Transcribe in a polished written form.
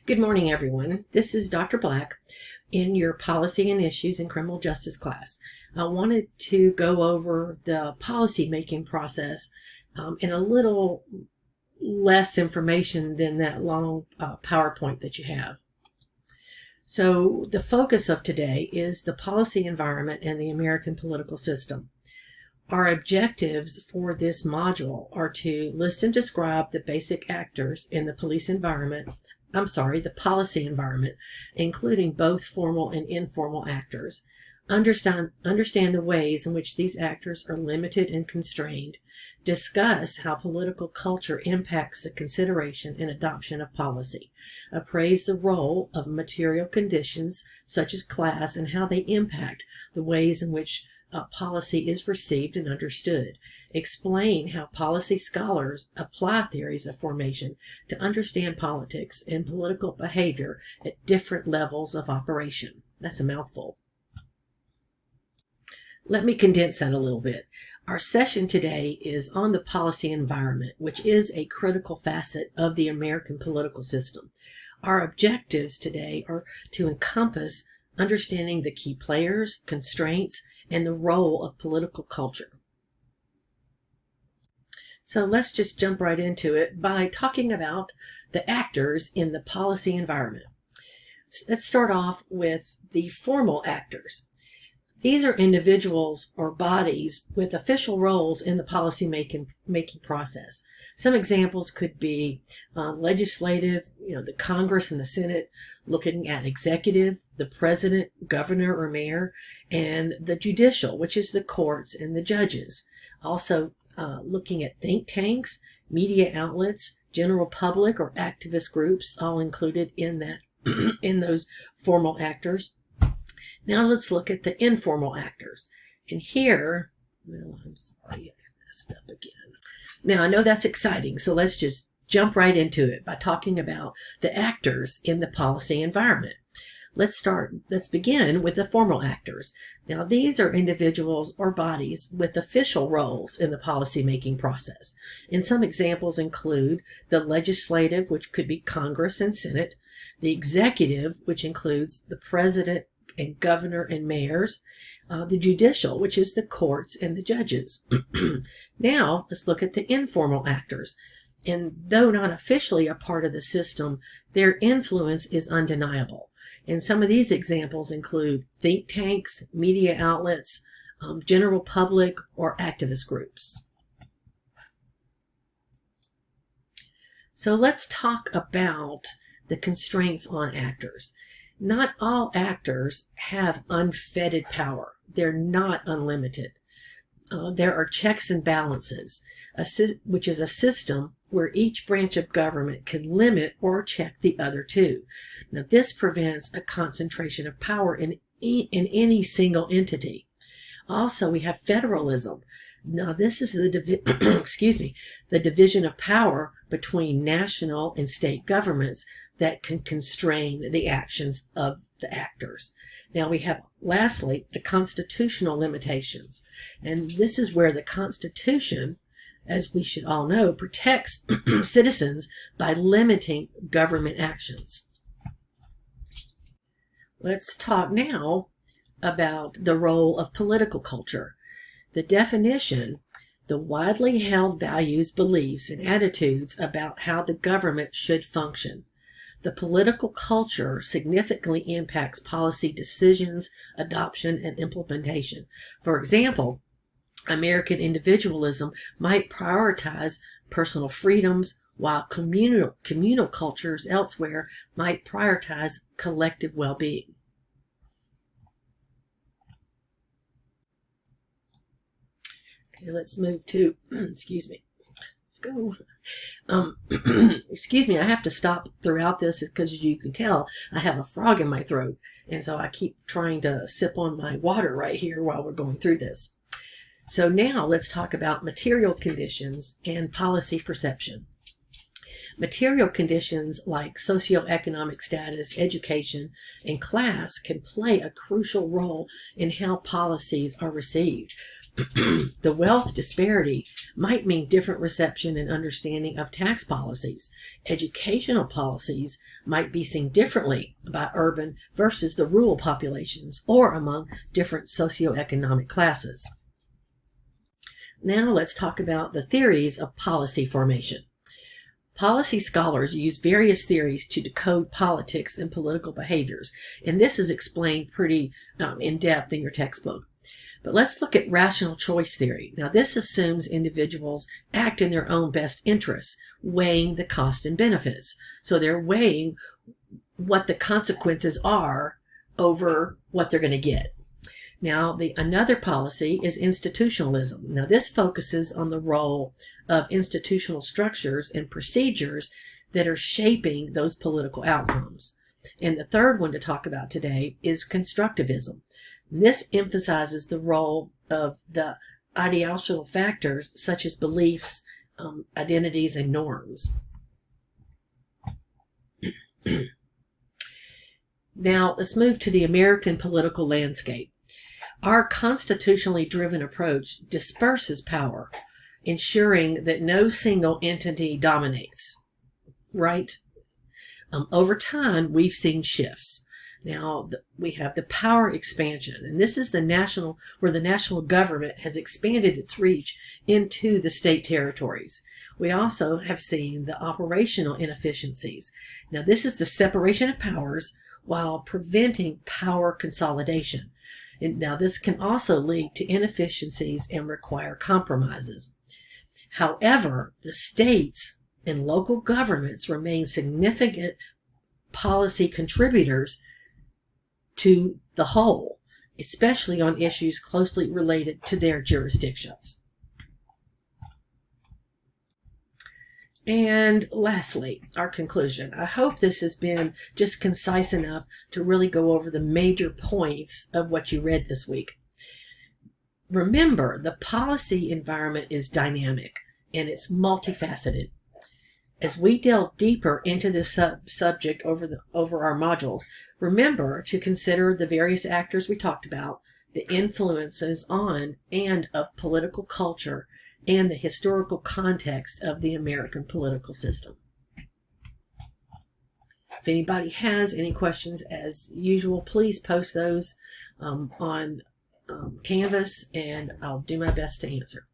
Good morning, everyone. This is Dr. Black in your Policy and Issues in Criminal Justice class. I wanted to go over the policy making process in a little less information than that long PowerPoint that you have. So the focus of today is the policy environment and the American political system. Our objectives for this module are to list and describe the basic actors in the policy environment, the policy environment, including both formal and informal actors. Understand the ways in which these actors are limited and constrained. Discuss how political culture impacts the consideration and adoption of policy. Appraise the role of material conditions such as class and how they impact the ways in which policy is received and understood. Explain how policy scholars apply theories of formation to understand politics and political behavior at different levels of operation. That's a mouthful. Let me condense that a little bit. Our session today is on the policy environment, which is a critical facet of the American political system. Our objectives today are to encompass understanding the key players, constraints, and the role of political culture. So let's just jump right into it by talking about the actors in the policy environment. So let's start off with the formal actors. These are individuals or bodies with official roles in the policy making process. Some examples could be legislative, the Congress and the Senate, looking at executive, the president, governor or mayor, and the judicial, which is the courts and the judges. Also looking at think tanks, media outlets, general public or activist groups, all included in that in those formal actors. Now let's look at the informal actors. And here, I'm sorry, I messed up again. Now I know that's exciting, so let's just jump right into it by talking about the actors in the policy environment. Let's begin with the formal actors. Now these are individuals or bodies with official roles in the policy-making process. And some examples include the legislative, which could be Congress and Senate, the executive, which includes the president and governor and mayors, the judicial, which is the courts and the judges. Now let's look at the informal actors. And though not officially a part of the system, their influence is undeniable. And some of these examples include think tanks, media outlets, general public, or activist groups. So let's talk about the constraints on actors. Not all actors have unfettered power. They're not unlimited. There are checks and balances, which is a system where each branch of government can limit or check the other two. Now, this prevents a concentration of power in any single entity. Also, we have federalism. Now, this is the division of power between national and state governments that can constrain the actions of the actors. Now we have, lastly, the constitutional limitations. And this is where the Constitution, as we should all know, protects citizens by limiting government actions. Let's talk now about the role of political culture. The definition: the widely held values, beliefs, and attitudes about how the government should function. The political culture significantly impacts policy decisions, adoption, and implementation. For example, American individualism might prioritize personal freedoms, while communal cultures elsewhere might prioritize collective well-being. Okay, let's move to, excuse me. Let's go. Excuse me, I have to stop throughout this because, as you can tell, I have a frog in my throat. And so I keep trying to sip on my water right here while we're going through this. So now let's talk about material conditions and policy perception. Material conditions like socioeconomic status, education, and class can play a crucial role in how policies are received. The wealth disparity might mean different reception and understanding of tax policies. Educational policies might be seen differently by urban versus the rural populations or among different socioeconomic classes. Now let's talk about the theories of policy formation. Policy scholars use various theories to decode politics and political behaviors, and this is explained pretty in depth in your textbook. But let's look at rational choice theory. Now, this assumes individuals act in their own best interests, weighing the cost and benefits. So they're weighing what the consequences are over what they're going to get. Now, another policy is institutionalism. Now, this focuses on the role of institutional structures and procedures that are shaping those political outcomes. And the third one to talk about today is constructivism. This emphasizes the role of the ideological factors such as beliefs, identities, and norms. Now, let's move to the American political landscape. Our constitutionally driven approach disperses power, ensuring that no single entity dominates, right? Over time, we've seen shifts. Now, we have the power expansion, and this is where the national government has expanded its reach into the state territories. We also have seen the operational inefficiencies. Now, this is the separation of powers while preventing power consolidation. And now, this can also lead to inefficiencies and require compromises. However, the states and local governments remain significant policy contributors to the whole, especially on issues closely related to their jurisdictions. And lastly, our conclusion. I hope this has been just concise enough to really go over the major points of what you read this week. Remember, the policy environment is dynamic and it's multifaceted. As we delve deeper into this subject over our modules, remember to consider the various actors we talked about, the influences on and of political culture, and the historical context of the American political system. If anybody has any questions, as usual, please post those on Canvas, and I'll do my best to answer.